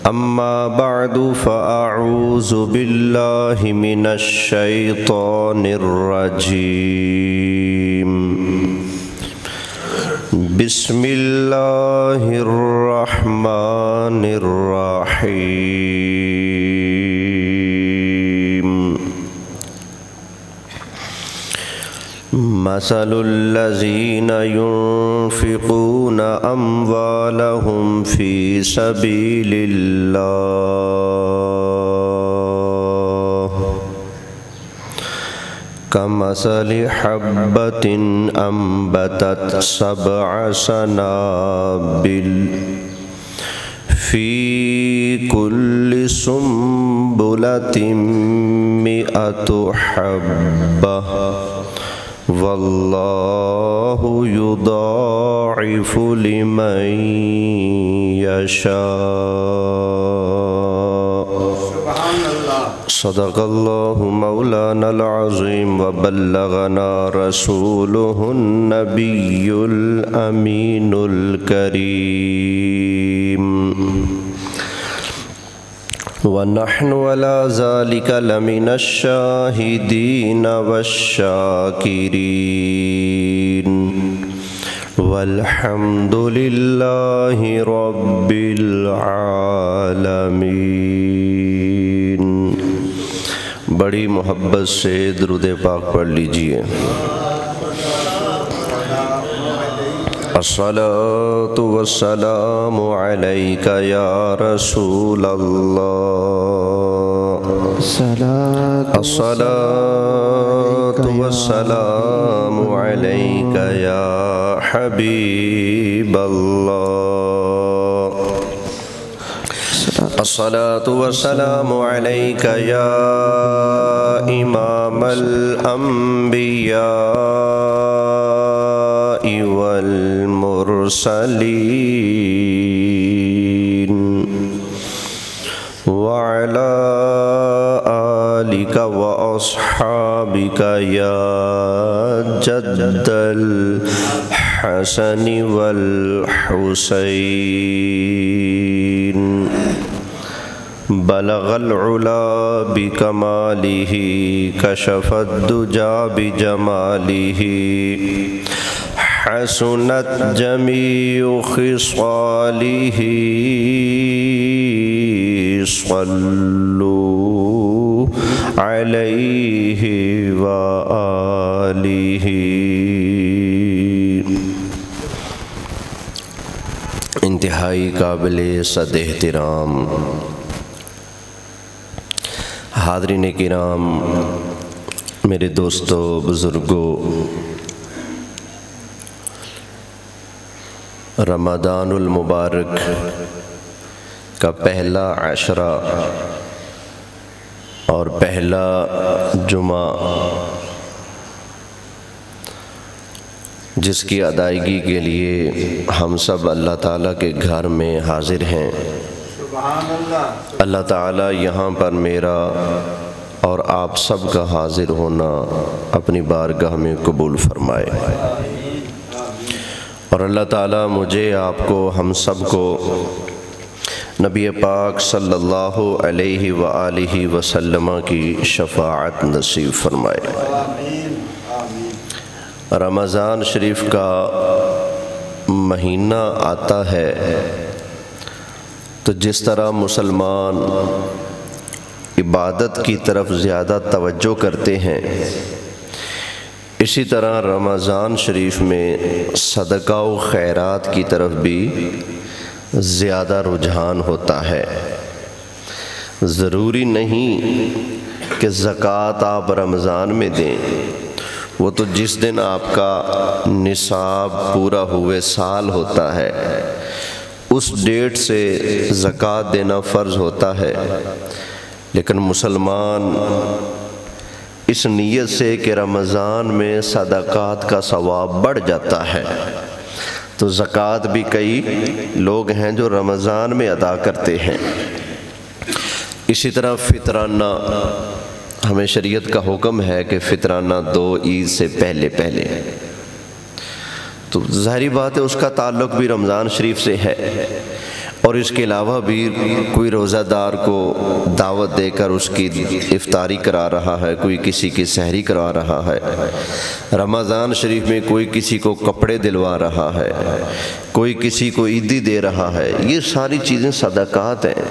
أما بعد فأعوذ بالله من الشيطان الرجيم بسم الله الرحمن الرحيم مثل الذين ينفقون أموالهم في سبيل الله كمثل حبة أنبتت 7 سنابل في كل سنبلة 100 حبة والله يضاعف لمن يشاء صدق الله مولانا العظيم وبلغنا رسوله النبي الأمين الكريم ونحن على ذلك لمن الشاهدين والشاكرين والحمد لله رب العالمين۔ بڑی محبت سے درود پاک پڑھ لیجئے۔ الصلاة والسلام عليك يا رسول الله الصلاة والسلام عليك يا حبيب الله الصلاة والسلام عليك يا إمام الأنبياء والمرسلين وعلى آلك وأصحابك يا جد الحسن والحسين بلغ العلا بكماله كشف الدجى بجماله حسنت جميع خصاله صلوا عليه وآله۔ انتہائی قابل صد احترام حاضرین کرام، میرے دوستو، بزرگوں، رمضان المبارک کا پہلا عشرہ اور پہلا جمعہ جس کی ادائیگی کے لیے ہم سب اللہ تعالیٰ کے گھر میں حاضر ہیں، اللہ تعالیٰ یہاں پر میرا اور آپ سب کا حاضر ہونا اپنی بارگاہ میں قبول فرمائے، اور اللہ تعالیٰ مجھے، آپ کو، ہم سب کو نبی پاک صلی اللہ علیہ وآلہ وسلم کی شفاعت نصیب فرمائے۔ رمضان شریف کا مہینہ آتا ہے تو جس طرح مسلمان عبادت کی طرف زیادہ توجہ کرتے ہیں، اسی طرح رمضان شریف میں صدقہ و خیرات کی طرف بھی زیادہ رجحان ہوتا ہے۔ ضروری نہیں کہ زکوٰۃ آپ رمضان میں دیں، وہ تو جس دن آپ کا نصاب پورا ہوئے سال ہوتا ہے اس ڈیٹ سے زکوٰۃ دینا فرض ہوتا ہے، لیکن مسلمان اس نیت سے کہ رمضان میں صدقات کا ثواب بڑھ جاتا ہے تو زکوٰۃ بھی کئی لوگ ہیں جو رمضان میں ادا کرتے ہیں۔ اسی طرح فطرانہ ہمیں شریعت کا حکم ہے کہ فطرانہ دو عید سے پہلے تو ظاہری بات ہے اس کا تعلق بھی رمضان شریف سے ہے، اور اس کے علاوہ بھی کوئی روزہ دار کو دعوت دے کر اس کی افطاری کرا رہا ہے، کوئی کسی کی سحری کرا رہا ہے، رمضان شریف میں کوئی کسی کو کپڑے دلوا رہا ہے، کوئی کسی کو عیدی دے رہا ہے، یہ ساری چیزیں صدقات ہیں۔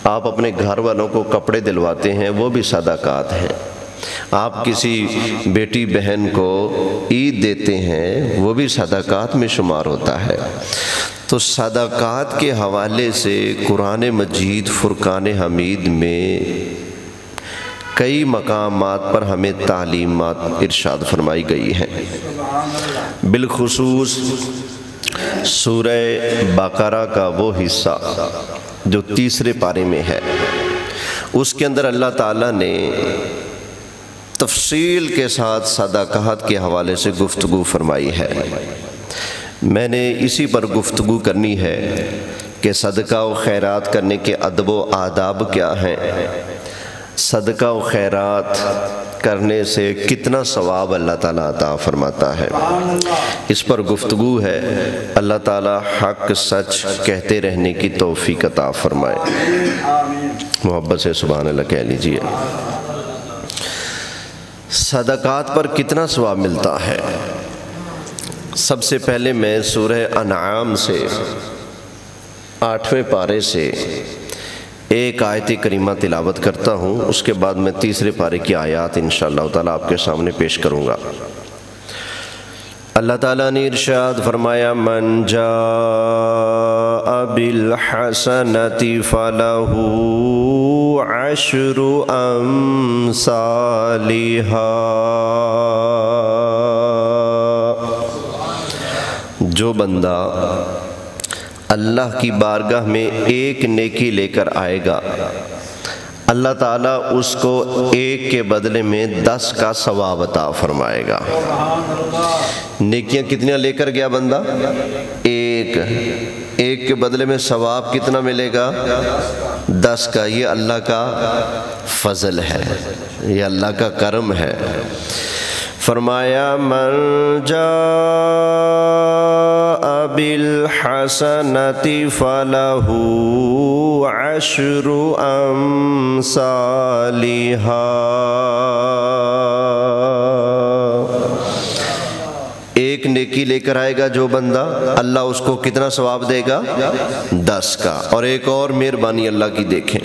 آپ اپنے گھر والوں کو کپڑے دلواتے ہیں، وہ بھی صدقات ہیں۔ آپ کسی بیٹی بہن کو عید دیتے ہیں، وہ بھی صدقات میں شمار ہوتا ہے۔ تو صدقات کے حوالے سے قرآن مجید فرقان حمید میں کئی مقامات پر ہمیں تعلیمات ارشاد فرمائی گئی ہیں۔ بالخصوص سورہ بقرہ کا وہ حصہ جو تیسرے پارے میں ہے، اس کے اندر اللہ تعالیٰ نے تفصیل کے ساتھ صدقات کے حوالے سے گفتگو فرمائی ہے۔ میں نے اسی پر گفتگو کرنی ہے کہ صدقہ و خیرات کرنے کے ادب و آداب کیا ہیں، صدقہ و خیرات کرنے سے کتنا ثواب اللہ تعالیٰ عطا فرماتا ہے، اس پر گفتگو ہے۔ اللہ تعالیٰ حق سچ کہتے رہنے کی توفیق عطا فرمائے۔ محبت سے سبحان اللہ کہہ لیجئے۔ صدقات پر کتنا ثواب ملتا ہے؟ سب سے پہلے میں سورہ انعام سے 8ویں پارے سے ایک آیت کریمہ تلاوت کرتا ہوں، اس کے بعد میں تیسرے پارے کی آیات انشاءاللہ تعالیٰ آپ کے سامنے پیش کروں گا۔ اللہ تعالیٰ نے ارشاد فرمایا، من جاء بالحسنۃ فلہ عشر امثالہا، جو بندہ اللہ کی بارگاہ میں ایک نیکی لے کر آئے گا، اللہ تعالیٰ اس کو ایک کے بدلے میں 10 کا ثواب عطا فرمائے گا۔ نیکیاں کتنی لے کر گیا بندہ؟ ایک کے بدلے میں ثواب کتنا ملے گا؟ 10 کا۔ یہ اللہ کا فضل ہے، یہ اللہ کا کرم ہے۔ فرمایا من جاء بالحسنۃ فلہ عشر امثالہا، ایک نیکی لے کر آئے گا جو بندہ، اللہ اس کو کتنا ثواب دے گا؟ 10 کا۔ اور ایک اور مہربانی اللہ کی دیکھیں،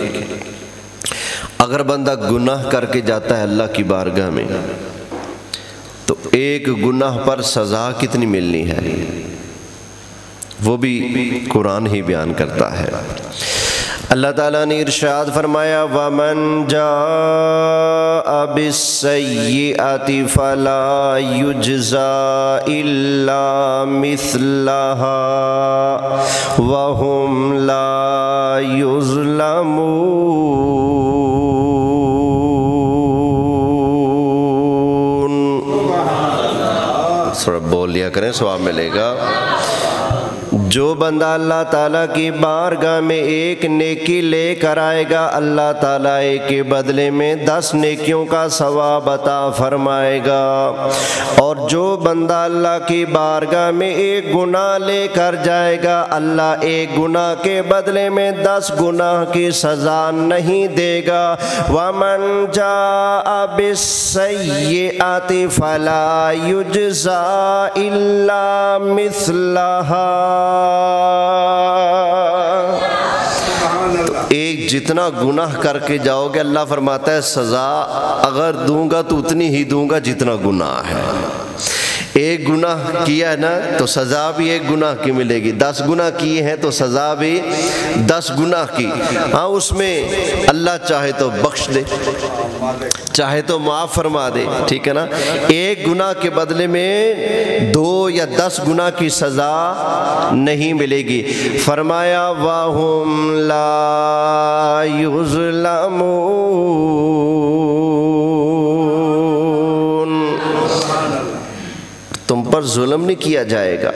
اگر بندہ گناہ کر کے جاتا ہے اللہ کی بارگاہ میں تو ایک گناہ پر سزا کتنی ملنی ہے، وہ بھی قرآن ہی بیان کرتا ہے۔ اللہ تعالیٰ نے ارشاد فرمایا، وَمَن جَاءَ بِالسَّيِّئَةِ فَلَا يُجْزَىٰ إِلَّا مِثْلَهَا وَهُمْ لَا يُظْلَمُونَ۔ تھوڑا بول لیا کریں، ثواب ملے گا۔ جو بندہ اللہ تعالیٰ کی بارگاہ میں ایک نیکی لے کر آئے گا، اللہ تعالیٰ ایک کے بدلے میں 10 نیکیوں کا ثواب عطا فرمائے گا۔ اور جو بندہ اللہ کی بارگاہ میں ایک گناہ لے کر جائے گا، اللہ ایک گناہ کے بدلے میں 10 گناہ کی سزا نہیں دے گا۔ وَمَن جَاءَ بِالسَّيِّئَةِ فَلَا يُجْزَىٰ إِلَّا مِثْلَهَا، تو ایک جتنا گناہ کر کے جاؤ گے، اللہ فرماتا ہے سزا اگر دوں گا تو اتنی ہی دوں گا جتنا گناہ ہے۔ ایک گناہ کیا ہے نا تو سزا بھی ایک گناہ کی ملے گی، 10 گناہ کیے ہیں تو سزا بھی 10 گناہ کی۔ ہاں اس میں اللہ چاہے تو بخش دے، چاہے تو معاف فرما دے، ٹھیک ہے نا۔ ایک گناہ کے بدلے میں 2 یا 10 گناہ کی سزا نہیں ملے گی۔ فرمایا وَهُمْ لَا يُظْلَمُونَ، تم پر ظلم نہیں کیا جائے گا۔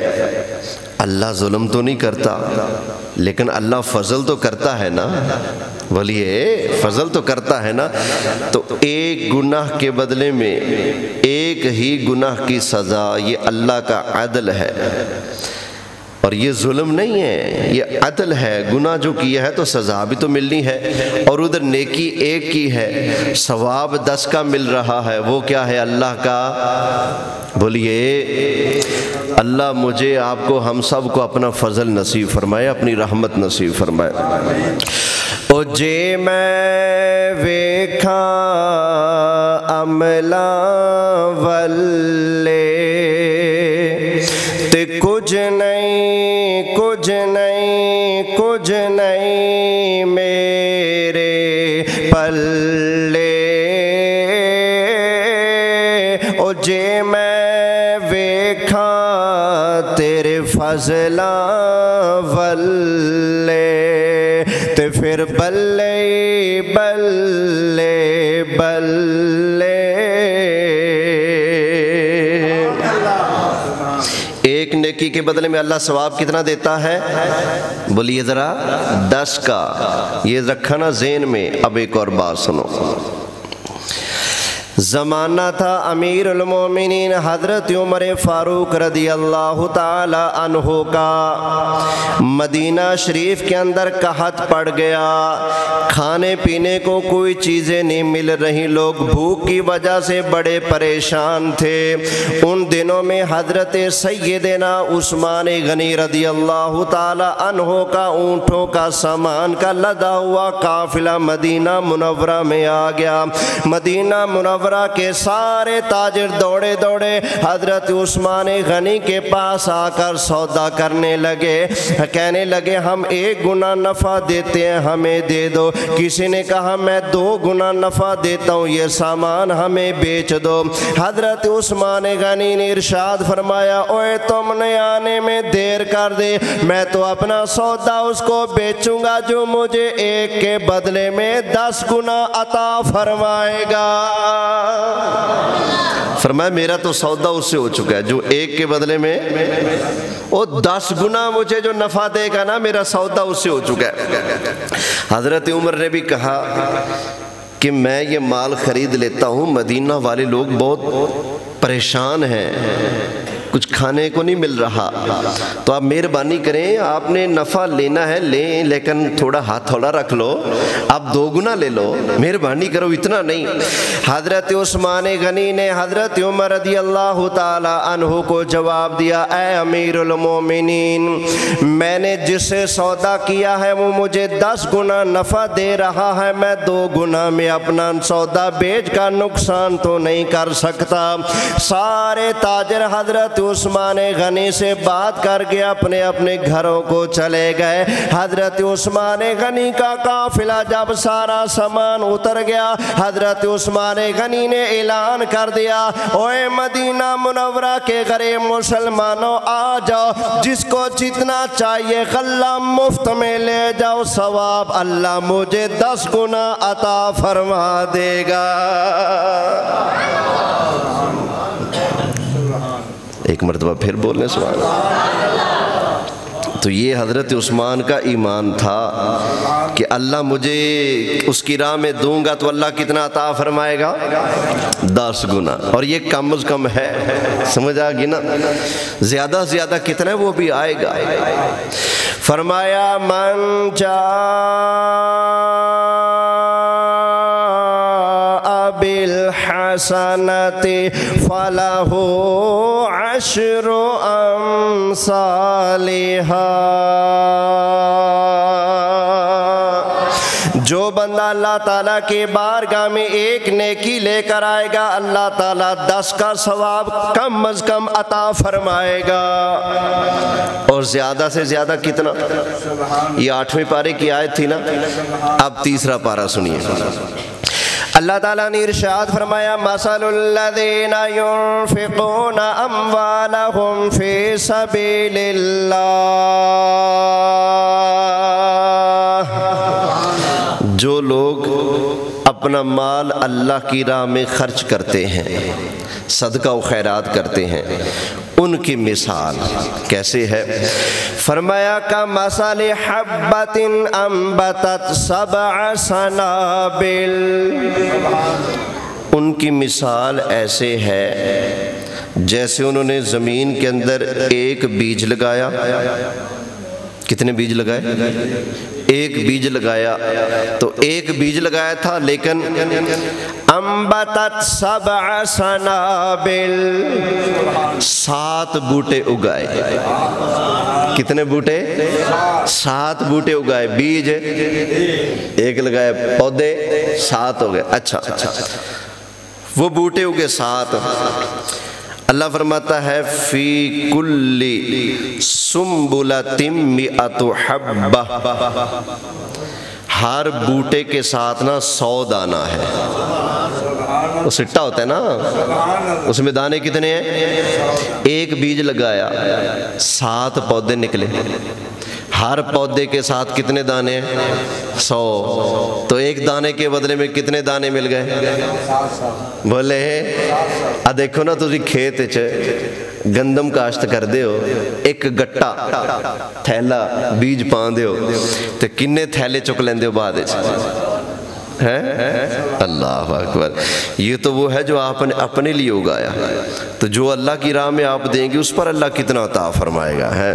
اللہ ظلم تو نہیں کرتا، لیکن اللہ فضل تو کرتا ہے نا، ولی فضل تو کرتا ہے نا۔ تو ایک گناہ کے بدلے میں ایک ہی گناہ کی سزا، یہ اللہ کا عدل ہے۔ اور یہ ظلم نہیں ہے، یہ عدل ہے، گناہ جو کیا ہے تو سزا بھی تو ملنی ہے، اور ادھر نیکی ایک کی ہے، ثواب 10 کا مل رہا ہے، وہ کیا ہے؟ اللہ کا۔ بولیے اللہ مجھے، آپ کو، ہم سب کو اپنا فضل نصیب فرمائے، اپنی رحمت نصیب فرمائے۔ او جے میں ویکھاں عملاں والے تے کچھ نہیں کچھ نہیں کچھ نہیں میرے پلے، او جے میں ویکھاں تیرے فضلاں والے تے پھر بلے بلے بلے۔ ایک نیکی کے بدلے میں اللہ ثواب کتنا دیتا ہے؟ بولیے ذرا 10 کا۔ یہ رکھا نا ذہن میں۔ اب ایک اور بات سنو۔ زمانہ تھا امیر المومنین حضرت عمر فاروق رضی اللہ تعالی عنہ کا، مدینہ شریف کے اندر قحط پڑ گیا، کھانے پینے کو کوئی چیزیں نہیں مل رہی، لوگ بھوک کی وجہ سے بڑے پریشان تھے۔ ان دنوں میں حضرت سیدنا عثمان غنی رضی اللہ تعالی عنہ کا اونٹوں کا سامان کا لدا ہوا قافلہ مدینہ منورہ میں آ گیا۔ مدینہ منورہ کے سارے تاجر دوڑے دوڑے حضرت عثمان غنی کے پاس آ کر سودا کرنے لگے، کہنے لگے ہم 1 گنا نفع دیتے ہیں، ہمیں دے دو۔ کسی نے کہا میں 2 گنا نفع دیتا ہوں، یہ سامان ہمیں بیچ دو۔ حضرت عثمان غنی نے ارشاد فرمایا اوے تم نے آنے میں دیر کر دی، میں تو اپنا سودا اس کو بیچوں گا جو مجھے 1 کے بدلے میں 10 گنا عطا فرمائے گا۔ فرمایا میرا تو سودا اس سے ہو چکا ہے، جو 1 کے بدلے میں وہ 10 گنا مجھے جو نفع دے گا نا، میرا سودا اس سے ہو چکا ہے۔ حضرت عمر نے بھی کہا کہ میں یہ مال خرید لیتا ہوں، مدینہ والے لوگ بہت پریشان ہیں، کچھ کھانے کو نہیں مل رہا، تو آپ مہربانی کریں، آپ نے نفع لینا ہے لیں، لیکن تھوڑا ہاتھ تھوڑا رکھ لو، آپ 2 گنا لے لو، مہربانی کرو، اتنا نہیں۔ حضرت عثمان غنی نے حضرت عمر رضی اللہ تعالی عنہ کو جواب دیا اے امیر المومنین، میں نے جس سے سودا کیا ہے وہ مجھے 10 گنا نفع دے رہا ہے، میں 2 گنا میں اپنا سودا بیچ کا نقصان تو نہیں کر سکتا۔ سارے تاجر حضرت عثمان غنی سے بات کر کے اپنے اپنے گھروں کو چلے گئے۔ حضرت عثمان غنی کا قافلہ جب سارا سامان اتر گیا، حضرت عثمان غنی نے اعلان کر دیا اوے مدینہ منورہ کے غریب مسلمانوں آ جاؤ، جس کو جتنا چاہیے غلہ مفت میں لے جاؤ، ثواب اللہ مجھے 10 گنا عطا فرما دے گا۔ ایک مرتبہ پھر بولنے سبحان اللہ۔ تو یہ حضرت عثمان کا ایمان تھا کہ اللہ مجھے اس کی راہ میں دوں گا تو اللہ کتنا عطا فرمائے گا؟ 10 گنا، اور یہ کم از کم ہے، سمجھ آ گئی نا؟ زیادہ سے زیادہ کتنا ہے وہ بھی آئے گا۔ فرمایا من بالحسنۃ فلہ 10 امثالہا، جو بندہ اللہ تعالیٰ کے بارگاہ میں 1 نیکی لے کر آئے گا، اللہ تعالیٰ 10 کا ثواب کم از کم عطا فرمائے گا۔ اور زیادہ سے زیادہ کتنا؟ یہ 8ویں پارے کی آیت تھی نا، اب تیسرا پارہ سنیے۔ اللہ تعالیٰ نے ارشاد فرمایا مثل الذین ينفقون اموالهم فی سبیل اللہ، جو لوگ اپنا مال اللہ کی راہ میں خرچ کرتے ہیں، صدقہ و خیرات کرتے ہیں، ان کی مثال کیسے ہے؟ فرمایا کمثل حبۃ انبتت 7 سنابل، ان کی مثال ایسے ہے جیسے انہوں نے زمین کے اندر ایک بیج لگایا. کتنے بیج لگائے؟ ایک بیج لگایا. تو ایک بیج لگایا تھا لیکن انبتت 7 سنابل، 7 بوٹے اگائے. کتنے بوٹے؟ 7 بوٹے اگائے. بیج ایک لگائے، پودے 7 ہو گئے. اچھا وہ بوٹے اگے 7. اللہ فرماتا ہے فی کل سنبلۃ 100 حبہ، ہر بوٹے کے ساتھ نا 100 دانہ ہے. وہ سٹا ہوتا ہے نا، اس میں دانے کتنے ہیں؟ ایک بیج لگایا 7 پودے نکلے، ہر پودے کے ساتھ کتنے دانے ہیں؟ 100. تو ایک دانے کے بدلے میں کتنے دانے مل گئے؟ بولے دیکھو نا تسی کھیت چ گندم کاشت کر دے ہو، ایک گٹا تھیلا بیج پان دے ہو تو کنے تھیلے چک لیندے ہو بعد ہے؟ اللہ اکبر. یہ تو وہ ہے جو آپ نے اپنے لیے اگایا. تو جو اللہ کی راہ میں آپ دیں گے اس پر اللہ کتنا عطا فرمائے گا. ہے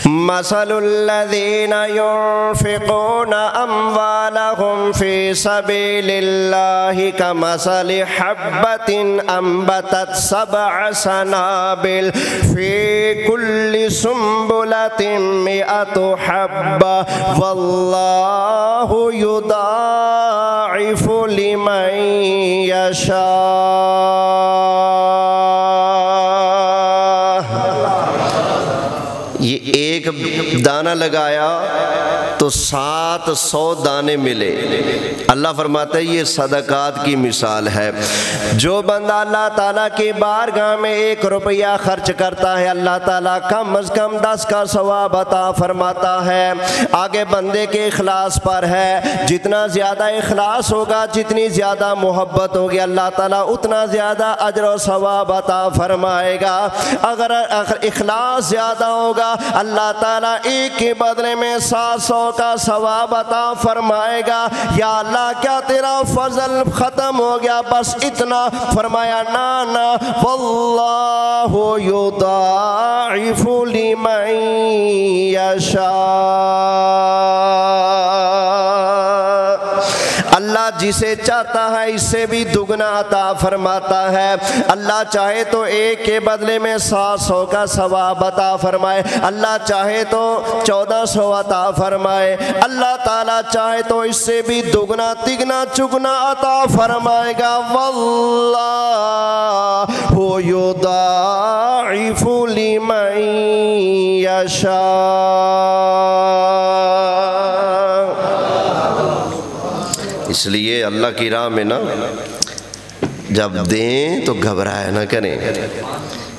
مثل الذین ينفقون اموالهم فی سبیل اللہ کمثل حبۃ انبتت 7 سنابل فی کل سنبلۃ 100 حبہ واللہ یضاعف لمن یشاء. یہ ایک دانہ لگایا تو 700 دانے ملے. اللہ فرماتا ہے یہ صدقات کی مثال ہے. جو بندہ اللہ تعالیٰ کی بارگاہ میں 1 روپیہ خرچ کرتا ہے اللہ تعالیٰ کم از کم 10 کا ثواب عطا فرماتا ہے. آگے بندے کے اخلاص پر ہے، جتنا زیادہ اخلاص ہوگا، جتنی زیادہ محبت ہوگی اللہ تعالیٰ اتنا زیادہ اجر و ثواب عطا فرمائے گا. اگر اخلاص زیادہ ہوگا اللہ تعالیٰ ایک کے بدلے میں 700 کا ثواب عطا فرمائے گا. یا اللہ کیا تیرا فضل ختم ہو گیا بس اتنا؟ فرمایا نا واللہ یضاعف لمن یشاء. اللہ جسے چاہتا ہے اس سے بھی دگنا عطا فرماتا ہے. اللہ چاہے تو ایک کے بدلے میں 700 کا ثواب عطا فرمائے، اللہ چاہے تو 1400 عطا فرمائے، اللہ تعالیٰ چاہے تو اس سے بھی دگنا تگنا چگنا عطا فرمائے گا. واللہ یضاعف لمن یشاء. اس لیے اللہ کی راہ میں نا جب دیں تو گھبرائے نہ کریں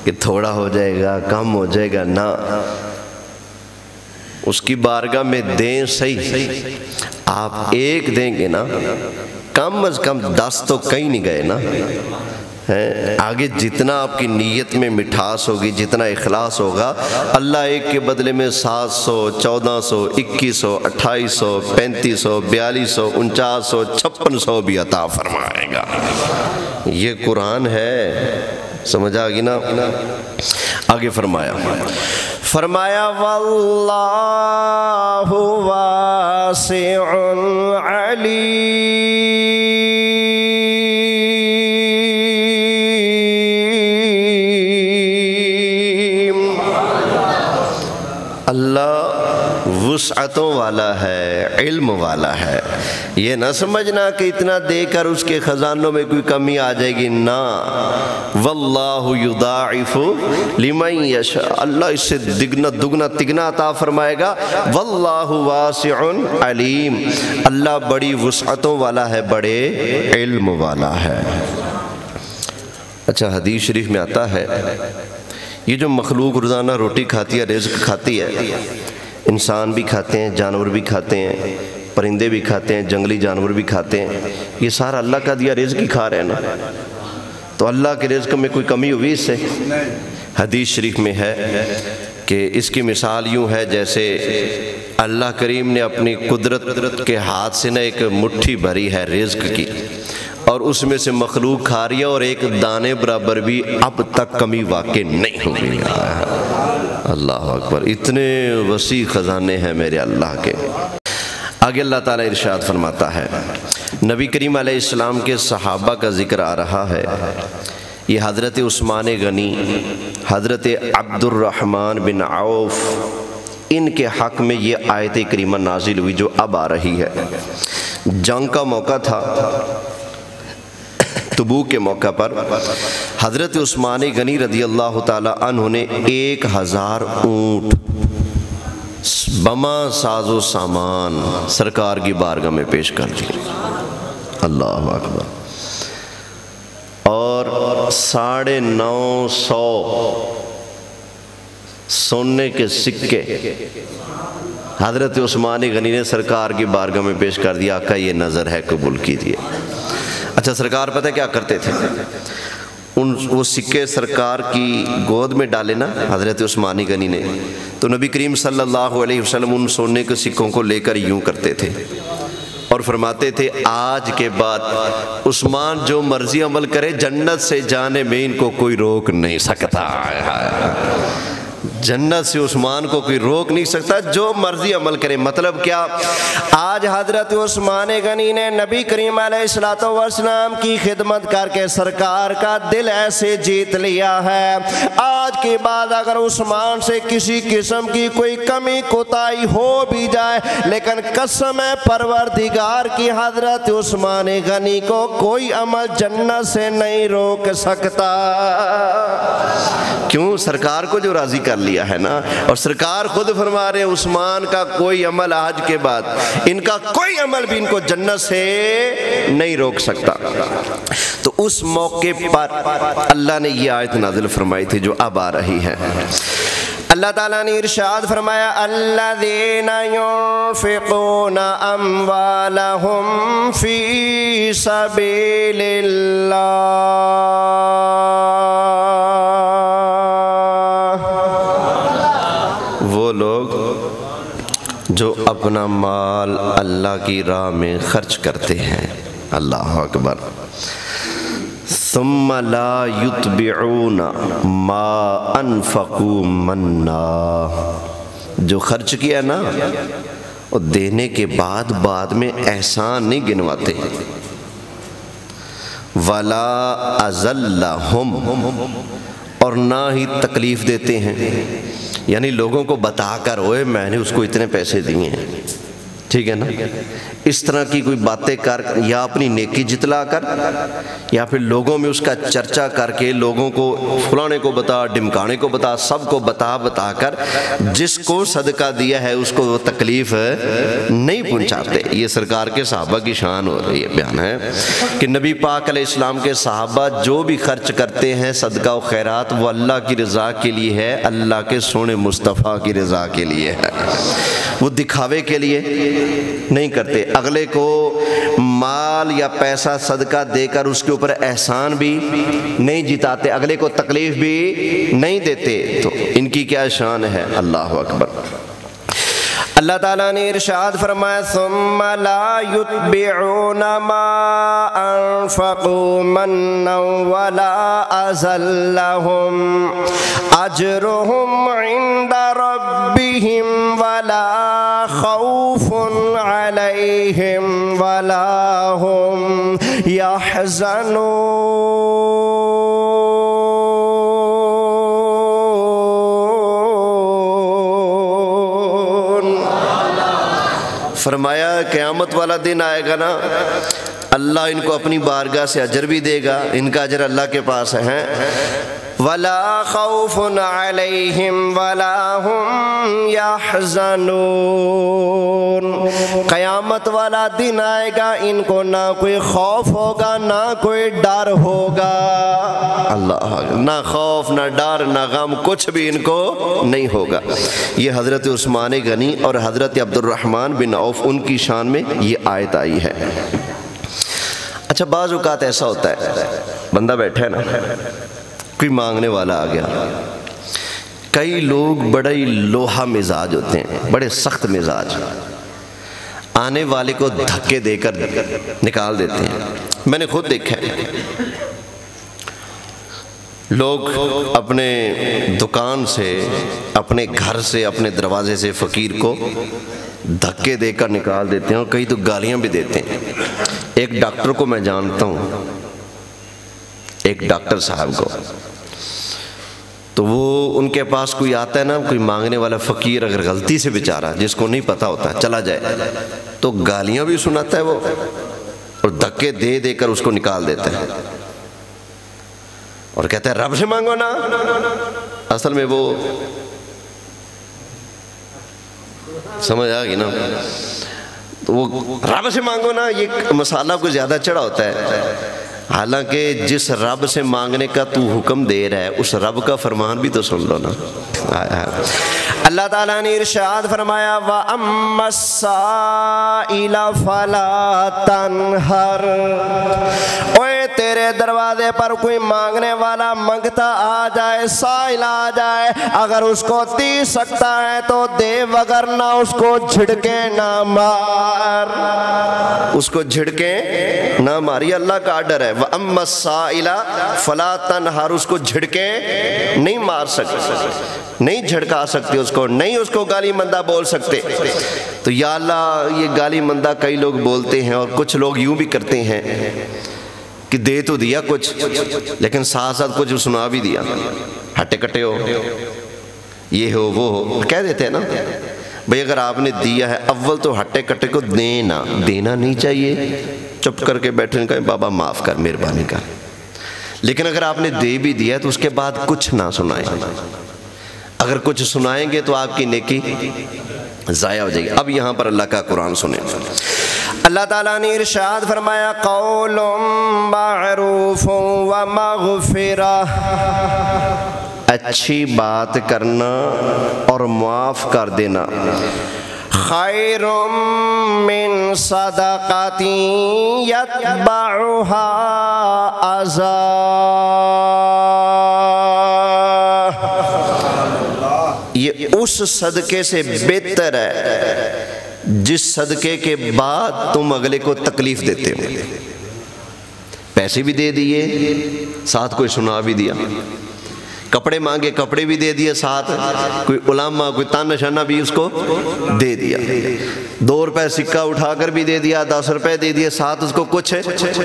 کہ تھوڑا ہو جائے گا، کم ہو جائے گا. نہ، اس کی بارگاہ میں دیں صحیح. آپ ایک دیں گے نا کم از کم 10 تو کہیں نہیں گئے نا. آگے جتنا آپ کی نیت میں مٹھاس ہوگی، جتنا اخلاص ہوگا، اللہ ایک کے بدلے میں 700 1400 2100 2800 3500 4200 4900 5600 بھی عطا فرمائے گا. یہ قرآن ہے. سمجھ آ گئی نا؟ آگے فرمایا واللہ واسع علیم. اللہ وسعتوں والا ہے، علم والا ہے. یہ نہ سمجھنا کہ اتنا دے کر اس کے خزانوں میں کوئی کمی آ جائے گی. نہ، واللہ یضاعف لمن یشاء. اللہ اس سے دگنا تگنا عطا فرمائے گا. واللہ واسع علیم. اللہ بڑی وسعتوں والا ہے، بڑے علم والا ہے. اچھا، حدیث شریف میں آتا ہے یہ جو مخلوق روزانہ روٹی کھاتی ہے، رزق کھاتی ہے، انسان بھی کھاتے ہیں، جانور بھی کھاتے ہیں، پرندے بھی کھاتے ہیں، جنگلی جانور بھی کھاتے ہیں، یہ سارا اللہ کا دیا رزق ہی کھا رہے ہیں نا. تو اللہ کے رزق میں کوئی کمی ہوئی اس سے؟ حدیث شریف میں ہے کہ اس کی مثال یوں ہے جیسے اللہ کریم نے اپنی قدرت کے ہاتھ سے نا ایک مٹھی بھری ہے رزق کی. اور اس میں سے مخلوق کھا رہی ہے اور ایک دانے برابر بھی اب تک کمی واقع نہیں ہوئی۔ اللہ اکبر، اتنے وسیع خزانے ہیں میرے اللہ کے۔ آگے اللہ تعالیٰ ارشاد فرماتا ہے، نبی کریم علیہ السلام کے صحابہ کا ذکر آ رہا ہے۔ یہ حضرت عثمان غنی، حضرت عبد الرحمن بن عوف، ان کے حق میں یہ آیت کریمہ نازل ہوئی جو اب آ رہی ہے۔ جنگ کا موقع تھا، تبوک کے موقع پر حضرت عثمان غنی رضی اللہ تعالی عنہ نے 1000 اونٹ بما ساز و سامان سرکار کی بارگاہ میں پیش کر دیے۔ اللہ اکبر۔ اور 950 سونے کے سکے حضرت عثمان غنی نے سرکار کی بارگاہ میں پیش کر دیا، آقا یہ نظر ہے قبول کیجیے۔ اچھا، سرکار پتہ کیا کرتے تھے؟ وہ سکے سرکار کی گود میں ڈالے نا حضرت عثمان غنی نے، تو نبی کریم صلی اللہ علیہ وسلم ان سونے کے سکوں کو لے کر یوں کرتے تھے اور فرماتے تھے آج کے بعد عثمان جو مرضی عمل کرے جنت سے جانے میں ان کو کوئی روک نہیں سکتا۔ جنت سے عثمان کو کوئی روک نہیں سکتا، جو مرضی عمل کرے۔ مطلب کیا؟ آج حضرت عثمان غنی نے نبی کریم علیہ السلام کی خدمت کر کے سرکار کا دل ایسے جیت لیا ہے، آج کے بعد اگر عثمان سے کسی قسم کی کوئی کمی کوتاہی ہو بھی جائے، لیکن قسم پروردگار کی حضرت عثمان غنی کو کوئی عمل جنت سے نہیں روک سکتا۔ کیوں؟ سرکار کو جو راضی کر لیا ہے نا، اور سرکار خود فرما رہے ہیں عثمان کا کوئی عمل آج کے بعد، ان کا کوئی عمل بھی ان کو جنت سے نہیں روک سکتا۔ تو اس موقع پر اللہ نے یہ آیت نازل فرمائی تھی جو اب آ رہی ہے۔ اللہ تعالیٰ نے ارشاد فرمایا، الذین ينفقون اموالهم فی سبیل اللہ، وہ لوگ جو اپنا مال اللہ کی راہ میں خرچ کرتے ہیں۔ اللہ اکبر۔ ثم لا یتبعون ما انفقوا منا، جو خرچ کیا نا اور دینے کے بعد میں احسان نہیں گنواتے۔ ولا اذلہم، اور نہ ہی تکلیف دیتے ہیں، یعنی لوگوں کو بتا کر اوے میں نے اس کو اتنے پیسے دیے ہیں، ٹھیک ہے نا، اس طرح کی کوئی باتیں کر یا اپنی نیکی جتلا کر یا پھر لوگوں میں اس کا چرچا کر کے لوگوں کو فلانے کو بتا، ڈمکانے کو بتا، سب کو بتا کر جس کو صدقہ دیا ہے اس کو وہ تکلیف نہیں پہنچاتے۔ یہ سرکار کے صحابہ کی شان ہو رہی ہے، بیان ہے کہ نبی پاک علیہ السلام کے صحابہ جو بھی خرچ کرتے ہیں صدقہ و خیرات، وہ اللہ کی رضا کے لیے ہے، اللہ کے سونے مصطفیٰ کی رضا کے لیے ہے، وہ دکھاوے کے لیے نہیں کرتے۔ اگلے کو مال یا پیسہ صدقہ دے کر اس کے اوپر احسان بھی نہیں جتاتے، اگلے کو تکلیف بھی نہیں دیتے، تو ان کی کیا شان ہے۔ اللہ اکبر۔ اللہ تعالیٰ نے ارشاد فرمایا، ثم لا یتبعون ما انفقوا منا ولا اذى لهم اجرهم عند ربهم ولا خوف عليهم ولا هم يحزنون۔ فرمایا قیامت والا دن آئے گا نا، اللہ ان کو اپنی بارگاہ سے اجر بھی دے گا، ان کا اجر اللہ کے پاس ہے۔ وَلَا خَوْفٌ عَلَيْهِمْ وَلَا هُمْ يَحْزَنُونَ، قیامت والا دن آئے گا، ان کو نہ کوئی خوف ہوگا نہ کوئی ڈر ہوگا۔ اللہ، نہ خوف نہ ڈر نہ غم، کچھ بھی ان کو نہیں ہوگا۔ یہ حضرت عثمان غنی اور حضرت عبد الرحمن بن عوف ان کی شان میں یہ آیت آئی ہے۔ اچھا، بعض اوقات ایسا ہوتا ہے بندہ بیٹھا ہے نا، کوئی مانگنے والا آ گیا، کئی لوگ بڑے لوہا مزاج ہوتے ہیں، بڑے سخت مزاج، آنے والے کو دھکے دے کر نکال دیتے ہیں، میں نے خود دیکھا ہے، لوگ اپنے دکان سے، اپنے گھر سے، اپنے دروازے سے فقیر کو دھکے دے کر نکال دیتے ہیں، اور کئی تو گالیاں بھی دیتے ہیں۔ ایک ڈاکٹر کو میں جانتا ہوں، ایک ڈاکٹر صاحب کو، تو وہ ان کے پاس کوئی آتا ہے نا، کوئی مانگنے والا فقیر اگر غلطی سے بیچارہ جس کو نہیں پتہ ہوتا چلا جائے تو گالیاں بھی سناتا ہے وہ، اور دھکے دے دے کر اس کو نکال دیتا ہے، اور کہتا ہے رب سے مانگو نا۔ اصل میں وہ سمجھ آ گئی نا، وہ رب سے مانگو نا، یہ مسئلہ کو زیادہ چڑھا ہوتا ہے، حالانکہ جس رب سے مانگنے کا تو حکم دے رہا ہے اس رب کا فرمان بھی تو سن لو نا۔ اللہ تعالیٰ نے ارشاد فرمایا وَأَمَّا السَّائِلَ فَلَا تَنْهَرْ، اوے تیرے دروازے پر کوئی مانگنے والا منگتا آ جائے، سائل آ جائے، اگر اس کو دی سکتا ہے تو دے، وگرنہ اس کو جھڑکے نہ مار، اس کو جھڑکے نہ ماری۔ اللہ کا آرڈر ہے وَأَمَّا السَّائِلَ فَلَا تَنْهَرْ، اس کو جھڑکے نہیں مار سکتے، نہیں جھڑکا سکتے اس کو، نہیں اس کو گالی مندہ بول سکتے۔ تو یا اللہ یہ گالی مندہ کئی لوگ بولتے ہیں، اور کچھ لوگ یوں بھی کرتے ہیں کہ دے تو دیا کچھ لیکن ساتھ ساتھ کچھ سنا بھی دیا، ہٹے کٹے ہو، یہ ہو وہ ہو، کہہ دیتے ہیں نا بھئی اگر آپ نے دیا ہے اول تو ہٹے کٹے کو دینا نہیں چاہیے، چپ کر کے بیٹھے کہیں بابا معاف کر، مہربانی کر، لیکن اگر آپ نے دے بھی دیا تو اس کے بعد کچھ نہ سنائیں، اگر کچھ سنائیں گے تو آپ کی نیکی ضائع ہو جائے گی۔ اب یہاں پر اللہ کا قرآن سنیں، اللہ تعالیٰ نے ارشاد فرمایا قول معروف ومغفرہ، اچھی بات کرنا اور معاف کر دینا، خیر من صدقۃ یتبعها اذی، یہ اس صدقے سے بہتر ہے جس صدقے کے بعد تم اگلے کو تکلیف دیتے ہو۔ پیسے بھی دے دیے، ساتھ کوئی سنا بھی دیا، کپڑے مانگے کپڑے بھی دے دیے، ساتھ کوئی علامہ کوئی تان نشانہ بھی اس کو دے دیا، 2 روپے سکہ اٹھا کر بھی دے دیا، 10 روپے دے دیے، ساتھ اس کو کچھ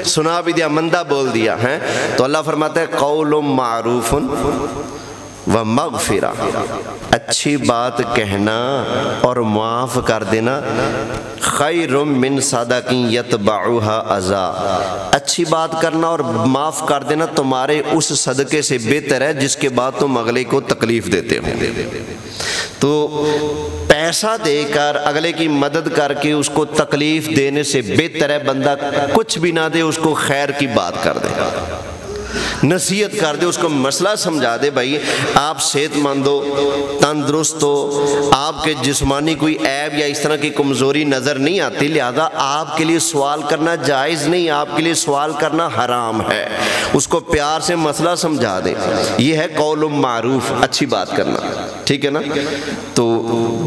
سنا بھی دیا، مندہ بول دیا ہے۔ تو اللہ فرماتا ہے قول معروف ومغفرہ، اچھی بات کہنا اور معاف کر دینا، خیر من صدقۃ یتبعها اذی، اچھی بات کرنا اور معاف کر دینا تمہارے اس صدقے سے بہتر ہے جس کے بعد تم اگلے کو تکلیف دیتے ہو۔ تو پیسہ دے کر اگلے کی مدد کر کے اس کو تکلیف دینے سے بہتر ہے بندہ کچھ بھی نہ دے، اس کو خیر کی بات کر دے، نصیحت کر دے، اس کو مسئلہ سمجھا دے، بھائی آپ صحت مند ہو، تندرست ہو، آپ کے جسمانی کوئی عیب یا اس طرح کی کمزوری نظر نہیں آتی، لہذا آپ کے لیے سوال کرنا جائز نہیں، آپ کے لیے سوال کرنا حرام ہے، اس کو پیار سے مسئلہ سمجھا دے، یہ ہے قول معروف، اچھی بات کرنا، ٹھیک ہے نا۔ تو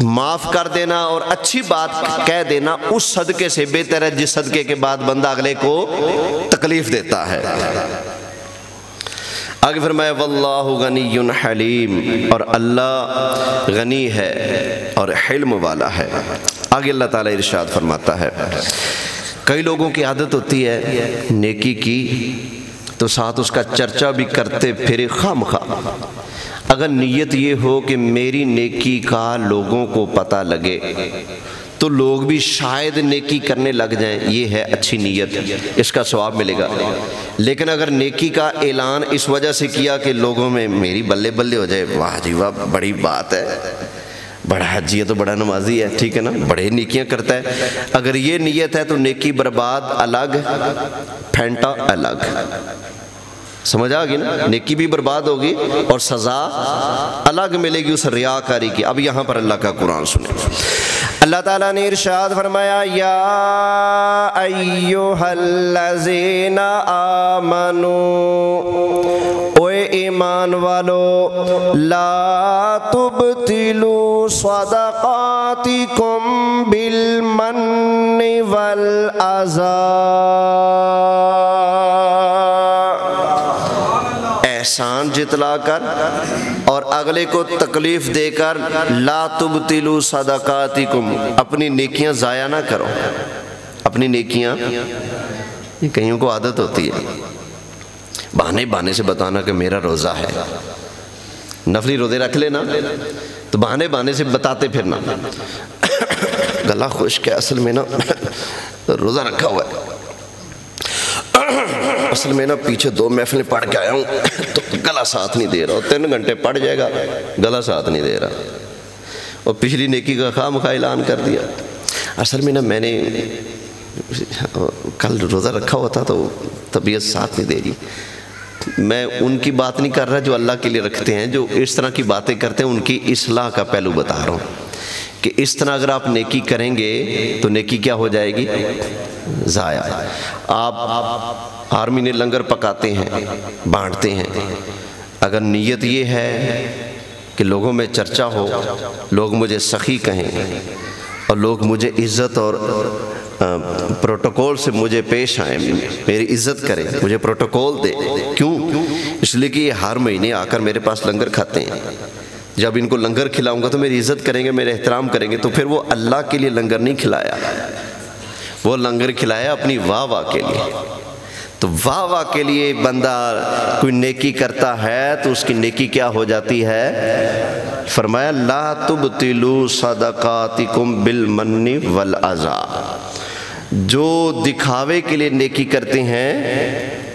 معاف کر دینا اور اچھی بات کہہ دینا اس صدقے سے بہتر ہے جس صدقے کے بعد بندہ اگلے کو تکلیف دیتا ہے۔ آگے فرمایا واللہ غنی حلیم، اور اللہ غنی ہے اور حلم والا ہے۔ آگے اللہ تعالیٰ ارشاد فرماتا ہے، کئی لوگوں کی عادت ہوتی ہے نیکی کی تو ساتھ اس کا چرچا بھی کرتے پھرے خواہ۔ اگر نیت یہ ہو کہ میری نیکی کا لوگوں کو پتہ لگے تو لوگ بھی شاید نیکی کرنے لگ جائیں، یہ ہے اچھی نیت، اس کا ثواب ملے گا۔ لیکن اگر نیکی کا اعلان اس وجہ سے کیا کہ لوگوں میں میری بلے بلے ہو جائے، واہ جی واہ بڑی بات ہے، بڑا حجی ہے تو بڑا نمازی ہے، ٹھیک ہے نا، بڑے نیکیاں کرتا ہے، اگر یہ نیت ہے تو نیکی برباد الگ، پھینٹا الگ، سمجھ آ گئی نا، نیکی بھی برباد ہوگی اور سزا الگ ملے گی اس ریاکاری کی۔ اب یہاں پر اللہ کا قرآن سنیں، اللہ تعالیٰ نے ارشاد فرمایا یا ایہا الذین آمنوا، اوے ایمان والو، لا تبطلوا صدقاتکم بالمن والعذاب، جتلا کر اور اگلے کو تکلیف دے کر لا تبطلوا صدقاتکم، اپنی نیکیاں ضائع نہ کرو. اپنی نیکیاں، یہ کئیوں کو عادت ہوتی ہے بہانے سے بتانا کہ میرا روزہ ہے. نفلی روزے رکھ لینا تو بہانے سے بتاتے پھرنا گلا خشک ہے، اصل میں نا روزہ رکھا ہوا ہے، اصل میں نا پیچھے 2 محفلیں پڑھ کے آیا ہوں تو گلا ساتھ نہیں دے رہا. 3 گھنٹے پڑھ جائے گا، گلا ساتھ نہیں دے رہا، اور پچھلی نیکی کا خواہ مخواہ اعلان کر دیا. اصل میں نا میں نے کل روزہ رکھا ہوا تھا تو طبیعت ساتھ نہیں دے رہی. میں ان کی بات نہیں کر رہا جو اللہ کے لیے رکھتے ہیں، جو اس طرح کی باتیں کرتے ہیں ان کی اصلاح کا پہلو بتا رہا ہوں کہ اس طرح اگر آپ نیکی کریں گے تو نیکی کیا ہو جائے گی؟ ضائع. آپ آرمی نے لنگر پکاتے ہیں، بانٹتے ہیں، اگر نیت یہ ہے کہ لوگوں میں چرچا ہو، لوگ مجھے سخی کہیں اور لوگ مجھے عزت اور پروٹوکول سے مجھے پیش آئیں، میری عزت کریں، مجھے پروٹوکول دے. کیوں؟ اس لیے کہ یہ ہر مہینے آ کر میرے پاس لنگر کھاتے ہیں. جب ان کو لنگر کھلاؤں گا تو میری عزت کریں گے، میرے احترام کریں گے. تو پھر وہ اللہ کے لیے لنگر نہیں کھلایا، وہ لنگر کھلایا اپنی واہ کے لیے. تو واہ کے لیے بندہ کوئی نیکی کرتا ہے تو اس کی نیکی کیا ہو جاتی ہے؟ فرمایا لا تبطلوا صدقاتکم بالمن والاذی. جو دکھاوے کے لیے نیکی کرتے ہیں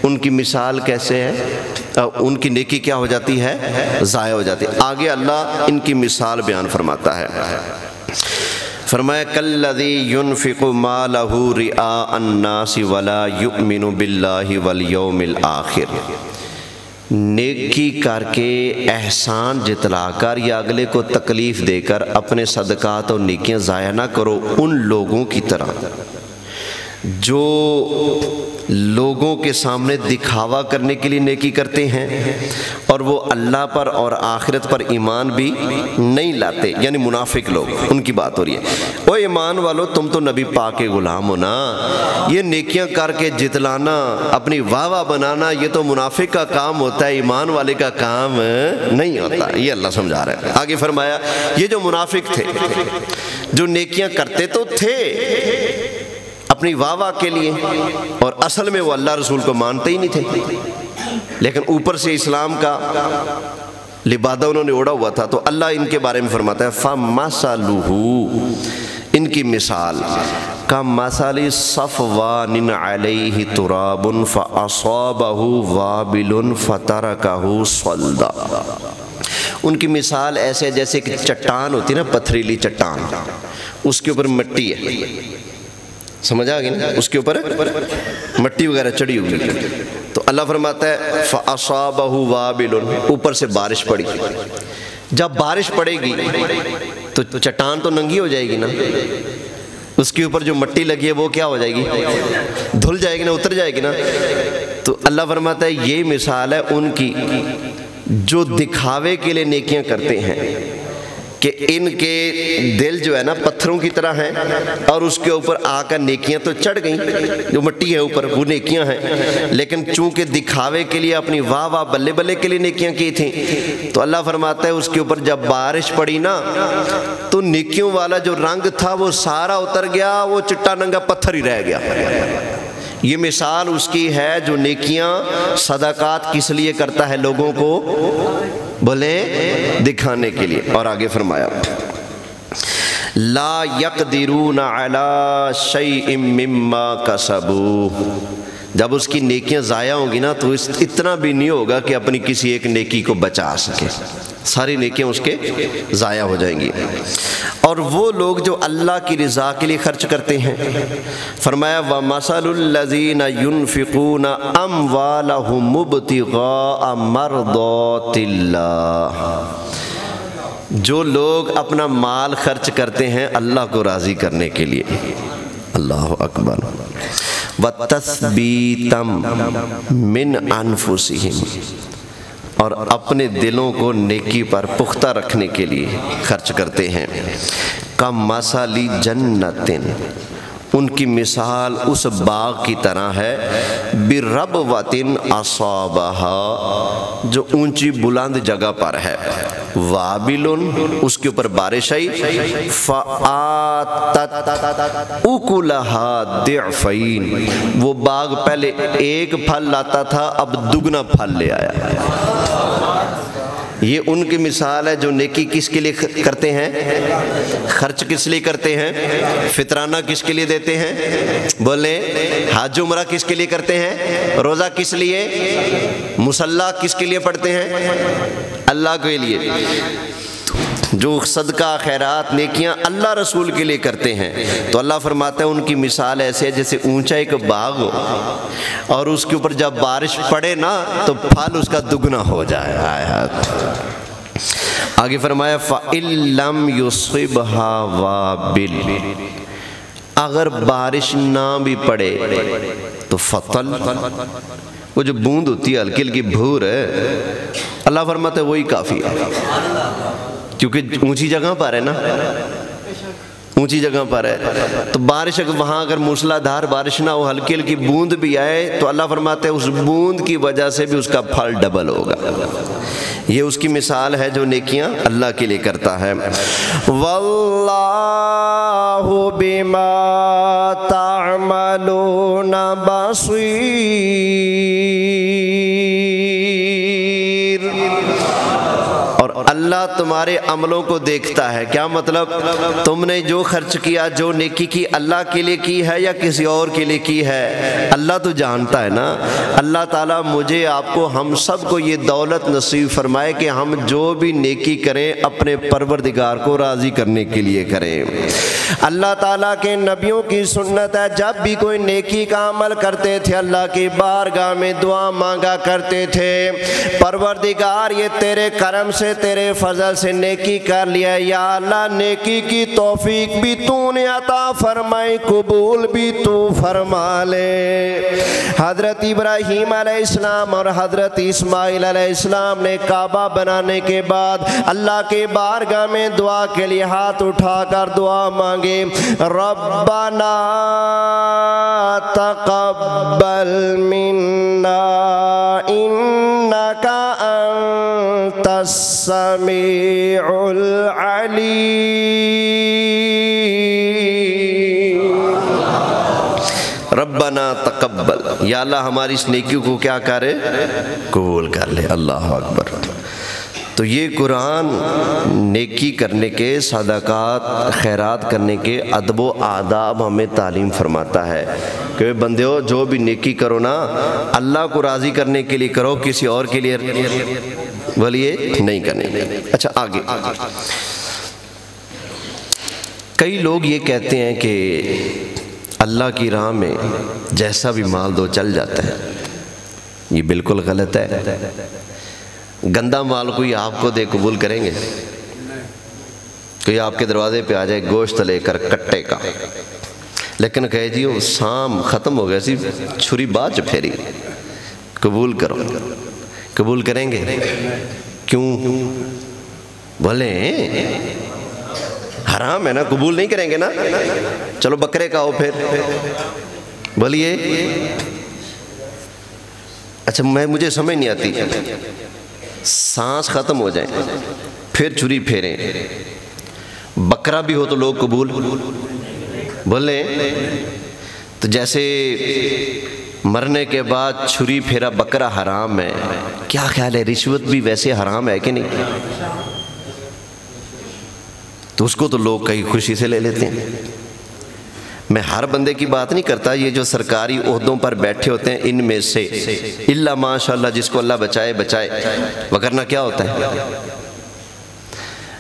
ان کی مثال کیسے ہے؟ ان کی نیکی کیا ہو جاتی ہے؟ ضائع ہو جاتی ہے. آگے اللہ ان کی مثال بیان فرماتا ہے. فرمایا کالذی ينفق مالہ رئاء الناس ولا یؤمن باللہ والیوم الآخر. نیکی کر کے احسان جتلا کر یا اگلے کو تکلیف دے کر اپنے صدقات اور نیکیاں ضائع نہ کرو ان لوگوں کی طرح جو لوگوں کے سامنے دکھاوا کرنے کے لیے نیکی کرتے ہیں اور وہ اللہ پر اور آخرت پر ایمان بھی نہیں لاتے. یعنی منافق لوگ، ان کی بات ہو رہی ہے. او ایمان والو، تم تو نبی پاک کے غلام ہو نا. یہ نیکیاں کر کے جتلانا، اپنی واہ بنانا، یہ تو منافق کا کام ہوتا ہے، ایمان والے کا کام نہیں ہوتا. یہ اللہ سمجھا رہا ہے. آگے فرمایا یہ جو منافق تھے جو نیکیاں کرتے تو تھے اپنی واہ کے لیے اور اصل میں وہ اللہ رسول کو مانتے ہی نہیں تھے، لیکن اوپر سے اسلام کا لبادہ انہوں نے اوڑا ہوا تھا. تو اللہ ان کے بارے میں فرماتا ہے فَمَثَلُهُ، ان کی مثال کَمَثَلِ صَفْوَانٍ عَلَيْهِ تُرَابٌ فَأَصَابَهُ وَابِلٌ فَتَرَكَهُ صَلْدًا. ان کی مثال ایسے جیسے کہ چٹان ہوتی ہے نا، پتھریلی چٹان، اس کے اوپر مٹی ہے، سمجھ آ گئی نا، اس کے اوپر مٹی وغیرہ چڑھی ہوئی. تو اللہ فرماتا ہے فَأَصَابَهُ وَابِلٌ، اوپر سے بارش پڑی. جب بارش پڑے گی تو چٹان تو ننگی ہو جائے گی نا، اس کے اوپر جو مٹی لگی ہے وہ کیا ہو جائے گی؟ دھل جائے گی نا، اتر جائے گی نا. تو اللہ فرماتا ہے یہ مثال ہے ان کی جو دکھاوے کے لیے نیکیاں کرتے ہیں کہ ان کے دل جو ہے نا پتھروں کی طرح ہیں اور اس کے اوپر آ کر نیکیاں تو چڑھ گئیں، جو مٹی ہے اوپر وہ نیکیاں ہیں، لیکن چونکہ دکھاوے کے لیے اپنی واہ بلے بلے کے لیے نیکیاں کی تھیں تو اللہ فرماتا ہے اس کے اوپر جب بارش پڑی نا تو نیکیوں والا جو رنگ تھا وہ سارا اتر گیا، وہ چٹا ننگا پتھر ہی رہ گیا. یہ مثال اس کی ہے جو نیکیاں صدقات کس لیے کرتا ہے؟ لوگوں کو بولے دکھانے کے لیے. اور آگے فرمایا لا یقدرون علی شیء مما کسبوا. جب اس کی نیکیاں ضائع ہوں گی نا تو اتنا بھی نہیں ہوگا کہ اپنی کسی ایک نیکی کو بچا سکے، ساری نیکیاں اس کے ضائع ہو جائیں گی. اور وہ لوگ جو اللہ کی رضا کے لیے خرچ کرتے ہیں، فرمایا وَمَثَلُ الَّذِينَ يُنْفِقُونَ أَمْوَالَهُمْ ابْتِغَاءَ مَرْضَاتِ اللَّهِ. جو لوگ اپنا مال خرچ کرتے ہیں اللہ کو راضی کرنے کے لیے، اللہ اکبر، وَتَثْبِيتًا مِنْ أَنفُسِهِمْ، اور اپنے دلوں کو نیکی پر پختہ رکھنے کے لیے خرچ کرتے ہیں. کَمَثَلِ جَنَّةٍ ان کی مثال اس باغ کی طرح ہے بربوۃ اصابہا، جو اونچی بلند جگہ پر ہے، وابل، اس کے اوپر بارش آئی، فآتت اکلہا ضعفین، وہ باغ پہلے ایک پھل لاتا تھا اب دگنا پھل لے آیا۔ یہ ان کی مثال ہے جو نیکی کس کے لیے کرتے ہیں، خرچ کس لیے کرتے ہیں، فطرانہ کس کے لیے دیتے ہیں، بولیں حج عمرہ کس کے لیے کرتے ہیں، روزہ کس لیے، مصلی کس کے لیے پڑھتے ہیں، اللہ کے لیے۔ جو صدقہ خیرات نیکیاں اللہ رسول کے لیے کرتے ہیں تو اللہ فرماتا ہے ان کی مثال ایسے ہے جیسے اونچا ایک باغ ہو اور اس کے اوپر جب بارش پڑے نا تو پھل اس کا دگنا ہو جائے۔ آگے فرمایا فَإِن لَّمْ يُصِبْهَا وَابِلٌ، اگر بارش نہ بھی پڑے تو فطل، وہ جو بوند ہوتی ہے ہلکی ہلکی بھور ہے، اللہ فرماتا ہے وہی کافی ہے، کیونکہ اونچی جگہ پر ہے نا، اونچی جگہ پر ہے تو بارش وہاں اگر موسلا دھار بارش نہ ہو، ہلکی ہلکی بوند بھی آئے تو اللہ فرماتے ہیں اس بوند کی وجہ سے بھی اس کا پھل ڈبل ہوگا۔ یہ اس کی مثال ہے جو نیکیاں اللہ کے لیے کرتا ہے۔ واللہ بما تعملون بصیر، اور اللہ تمہارے عملوں کو دیکھتا ہے۔ کیا مطلب؟ تم نے جو خرچ کیا، جو نیکی کی، اللہ کے لیے کی ہے یا کسی اور کے لیے کی ہے، اللہ تو جانتا ہے نا۔ اللہ تعالیٰ مجھے، آپ کو، ہم سب کو یہ دولت نصیب فرمائے کہ ہم جو بھی نیکی کریں اپنے پروردگار کو راضی کرنے کے لیے کریں۔ اللہ تعالیٰ کے نبیوں کی سنت ہے جب بھی کوئی نیکی کا عمل کرتے تھے اللہ کی بارگاہ میں دعا مانگا کرتے تھے، پروردگار یہ تیرے کرم سے، تیرے فضل سے نیکی کر لیا، یا اللہ نیکی کی توفیق بھی تو نے عطا فرمائی، قبول بھی تو فرما لے۔ حضرت ابراہیم علیہ السلام اور حضرت اسماعیل علیہ السلام نے کعبہ بنانے کے بعد اللہ کے بارگاہ میں دعا کے لیے ہاتھ اٹھا کر دعا مانگے، ربنا تقبل منا انک انت السمیع العلیم، ربنا تقبل، یا اللہ ہماری اس نیکیوں کو کیا کرے، قبول کر لے۔ اللہ اکبر۔ تو یہ قرآن نیکی کرنے کے، صدقات خیرات کرنے کے ادب و آداب ہمیں تعلیم فرماتا ہے کہ بندیو جو بھی نیکی کرو نا اللہ کو راضی کرنے کے لیے کرو، کسی اور کے لیے بولیے نہیں کرنے۔ اچھا آگے، کئی لوگ یہ کہتے ہیں کہ اللہ کی راہ میں جیسا بھی مال دو چل جاتا ہے، یہ بالکل غلط ہے۔ گندا مال کوئی آپ کو دے قبول کریں گے؟ کوئی آپ کے دروازے پہ آ جائے گوشت لے کر کٹے کا، لیکن کہے جی وہ سام ختم ہو گیا سی، چھری بات پھیری، قبول کرو، قبول کریں گے؟ کیوں؟ بولے حرام ہے نا، قبول نہیں کریں گے نا، چلو بکرے کا ہو پھر، بولیے۔ اچھا مجھے سمجھ نہیں آتی، سانس ختم ہو جائیں پھر چھری پھیریں، بکرا بھی ہو تو لوگ قبول بولیں؟ تو جیسے مرنے کے بعد چھری پھیرا بکرا حرام ہے، کیا خیال ہے رشوت بھی ویسے حرام ہے کہ نہیں؟ تو اس کو تو لوگ کئی خوشی سے لے لیتے ہیں۔ میں ہر بندے کی بات نہیں کرتا، یہ جو سرکاری عہدوں پر بیٹھے ہوتے ہیں ان میں سے اللہ ماشاءاللہ جس کو اللہ بچائے بچائے، وگرنہ کیا ہوتا ہے۔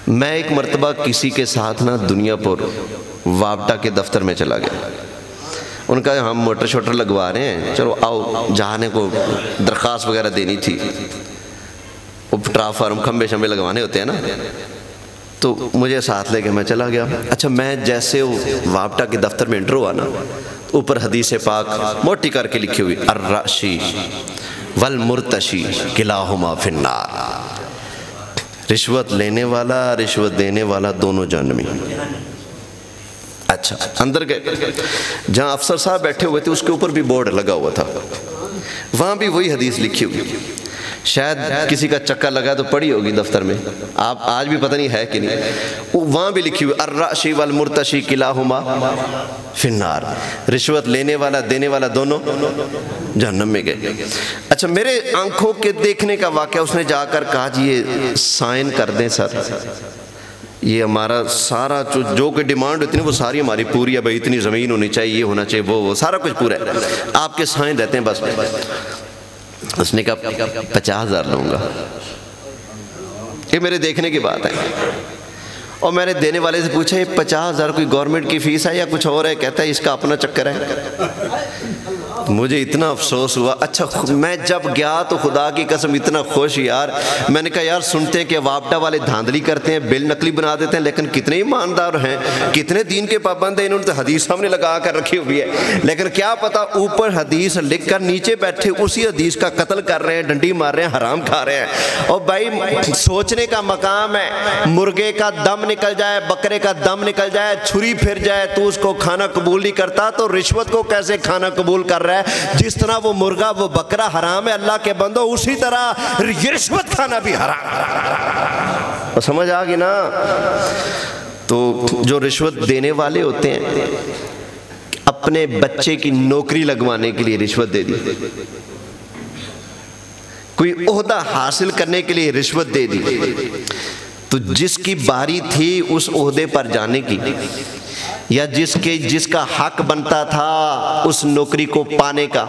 میں ایک مرتبہ کسی کے ساتھ نا دنیا پور وابٹا کے دفتر میں چلا گیا، ان کا ہم موٹر شوٹر لگوا رہے ہیں، چلو آؤ، جہانے کو درخواست وغیرہ دینی تھی، وہ ٹرانسفارم کھمبے شمبے لگوانے ہوتے ہیں نا، تو مجھے ساتھ لے کے میں چلا گیا۔ اچھا میں جیسے وابٹا کے دفتر میں انٹر ہوا نا، اوپر حدیث پاک موٹی کر کے لکھی ہوئی، الراشی والمرتشی کلاہما فی النار، رشوت لینے والا رشوت دینے والا دونوں جہنمی۔ اچھا اندر گئے، جہاں افسر صاحب بیٹھے ہوئے تھے اس کے اوپر بھی بورڈ لگا ہوا تھا، وہاں بھی وہی حدیث لکھی ہوئی، شاید کسی کا چکر لگا تو پڑھی ہوگی دفتر میں، آپ آج بھی پتہ نہیں ہے کہ نہیں، وہاں بھی لکھی ہوئی الراشی والمرتشی کلاہما فی النار، رشوت لینے والا دینے والا دونوں جہنم میں گئے۔ اچھا میرے آنکھوں کے دیکھنے کا واقعہ، اس نے جا کر کہا جی یہ سائن کر دیں سر، یہ ہمارا سارا جو کوئی ڈیمانڈ ہوتی ہے وہ ساری ہماری پوری ہے، بھائی اتنی زمین ہونی چاہیے، یہ ہونا چاہیے، وہ سارا کچھ پورا ہے، آپ کے سائن رہتے ہیں بس۔ اس نے کہا 50,000 لوں گا، یہ میرے دیکھنے کی بات ہے۔ اور میں نے دینے والے سے پوچھا یہ 50,000 کوئی گورنمنٹ کی فیس ہے یا کچھ اور ہے؟ کہتا ہے اس کا اپنا چکر ہے۔ مجھے اتنا افسوس ہوا، اچھا میں جب گیا تو خدا کی قسم اتنا خوش یار، میں نے کہا یار سنتے ہیں کہ وابڈا والے دھاندلی کرتے ہیں، بل نقلی بنا دیتے ہیں، لیکن کتنے ایماندار ہیں، کتنے دین کے پابند ہیں، انہوں نے تو حدیث سامنے لگا کر رکھی ہوئی ہے، لیکن کیا پتا اوپر حدیث لکھ کر نیچے بیٹھے اسی حدیث کا قتل کر رہے ہیں، ڈنڈی مار رہے ہیں، حرام کھا رہے ہیں۔ اور بھائی سوچنے کا مقام ہے، مرغے کا دم نکل جائے، بکرے کا دم نکل جائے، چھری پھر جائے تو اس کو کھانا قبول نہیں کرتا، تو رشوت کو کیسے کھانا قبول کر رہا ہے؟ جس طرح وہ مرغا وہ بکرا حرام ہے اللہ کے بندو، اسی طرح یہ رشوت کھانا بھی حرام ہے۔ سمجھ آ گئی نا؟ تو جو رشوت دینے والے ہوتے ہیں اپنے بچے کی نوکری لگوانے کے لیے رشوت دے دی، کوئی عہدہ حاصل کرنے کے لیے رشوت دے دی، تو جس کی باری تھی اس عہدے پر جانے کی یا جس کا حق بنتا تھا اس نوکری کو پانے کا،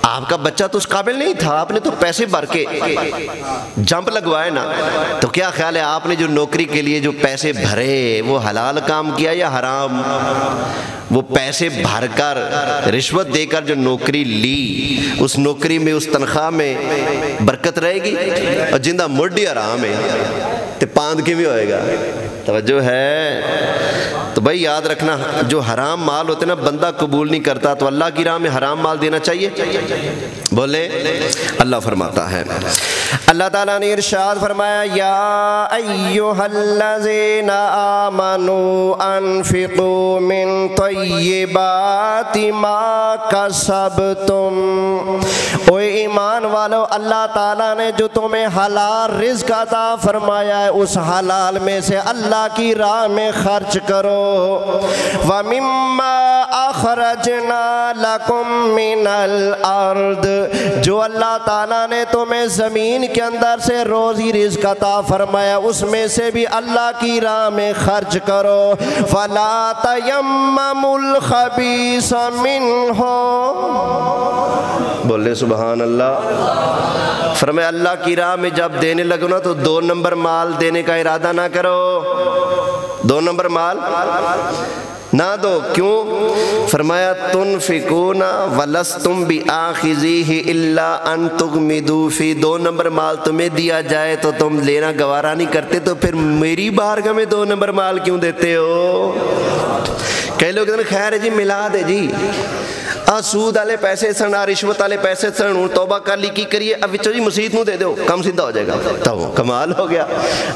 آپ کا بچہ تو اس قابل نہیں تھا، آپ نے تو پیسے بھر کے جمپ لگوائے نا، تو کیا خیال ہے آپ نے جو نوکری کے لیے جو پیسے بھرے وہ حلال کام کیا یا حرام؟ وہ پیسے بھر کر رشوت دے کر جو نوکری لی، اس نوکری میں اس تنخواہ میں برکت رہے گی؟ اور جندہ مڈی حرام ہے تو پاند کی بھی ہوئے گا، توجہ ہے؟ تو بھائی یاد رکھنا جو حرام مال ہوتے نا بندہ قبول نہیں کرتا، تو اللہ کی راہ میں حرام مال دینا چاہیے؟ بولے اللہ فرماتا ہے، اللہ تعالیٰ نے ارشاد فرمایا یا ایہا الذین آمنوا انفقوا من طیبات ما کسبتم، اوہ ایمان والو اللہ تعالیٰ نے جو تمہیں حلال رزق عطا فرمایا ہے اس حلال میں سے اللہ کی راہ میں خرچ کرو، وَمِمَّا أَخْرَجْنَا لَكُم مِّنَ الْأَرْضِ، جو اللہ تعالیٰ نے تمہیں زمین کے اندر سے روزی رزق عطا فرمایا اس میں سے بھی اللہ کی راہ میں خرچ کرو، فَلَا تَيَمَّمُوا الْخَبِيثَ مِنْهُ، بولے سبحان اللہ۔ فرمایا اللہ کی راہ میں جب دینے لگو نا تو 2 نمبر مال دینے کا ارادہ نہ کرو، 2 نمبر مال نہ دو، کیوں؟ فرمایا تنفقون ولستم بآخذیہ الا ان تغمضوا فیہ، 2 نمبر مال تمہیں دیا جائے تو تم لینا گوارا نہیں کرتے، تو پھر میری بارگاہ میں 2 نمبر مال کیوں دیتے ہو؟ کئی لوگ کہتے ہیں خیر ہے جی ملا دے جی، سود والے پیسے سن، رشوت والے پیسے سن، توبہ کر لی کی کریے، اب جی مسجد نو دے دو، کم سیدھا ہو جائے گا، تو کمال ہو گیا۔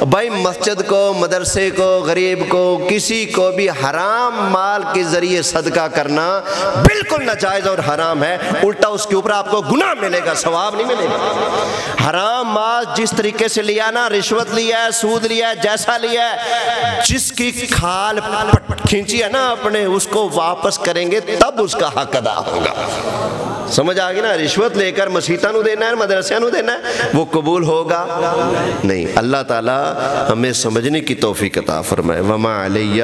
بھائی مسجد کو، مدرسے کو، غریب کو، کسی کو بھی حرام مال کے ذریعے صدقہ کرنا بالکل ناجائز اور حرام ہے، الٹا اس کے اوپر آپ کو گناہ ملے گا، ثواب نہیں ملے گا۔ حرام مال جس طریقے سے لیا نا، رشوت لیا ہے، سود لیا ہے، جیسا لیا ہے، جس کی کھال کھینچی ہے نا اپنے، اس کو واپس کریں گے تب اس کا حق ادا ہوگا۔ سمجھ آگئی نا؟ رشوت لے کر مسیحتہ نو دینا ہے، مدرسہ نو دینا ہے، وہ قبول ہوگا نہیں۔ اللہ تعالی ہمیں سمجھنے کی توفیق عطا فرمائے۔ وما علیہ